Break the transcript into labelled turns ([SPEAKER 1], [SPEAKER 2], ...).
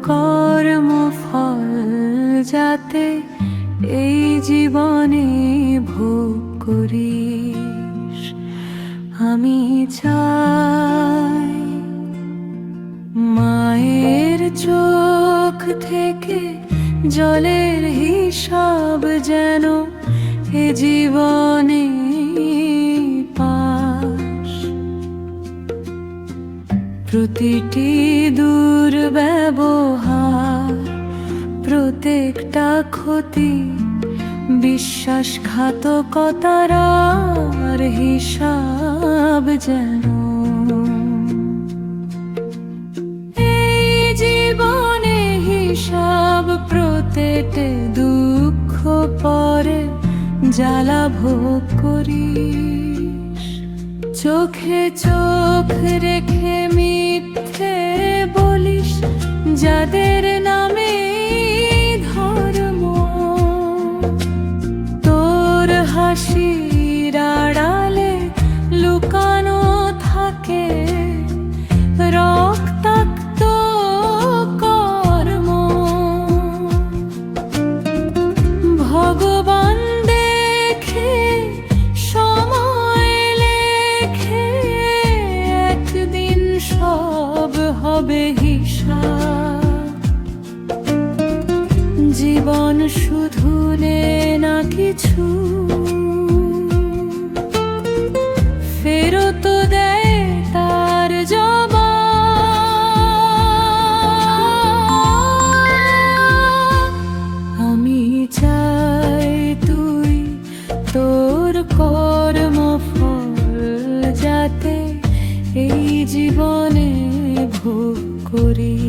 [SPEAKER 1] কর্মফল যাতে এই জীবনে ভোগ করিস। আমি চাই মায়ের চোখ থেকে জলের হিসাব যেন এ জীবনে পাস। প্রতিটি দুর্ব্যবহার, প্রত্যেকটা ক্ষতি, বিশ্বাসঘাতকতার হিসাব যেন এই জীবনে হিসাব। প্রত্যেকটা দুঃখ পরে জ্বালা ভোগ করিস। চোখে চোখ রেখে মিথ্যে বলিস যাদের নামে ধর্ম। তোর হাসির আড়ালে লুকানো থাকে রক্তাক্ত কর্ম। ভগবান দেখে সময় লেখে, একদিন সব হবে হিসাব। জীবন শুধু নে না কিছু, ফেরত দেয় তার জবাব। আমি চাই তুই তোর কর্মফল যাতে এই জীবনে ভোগ করিস।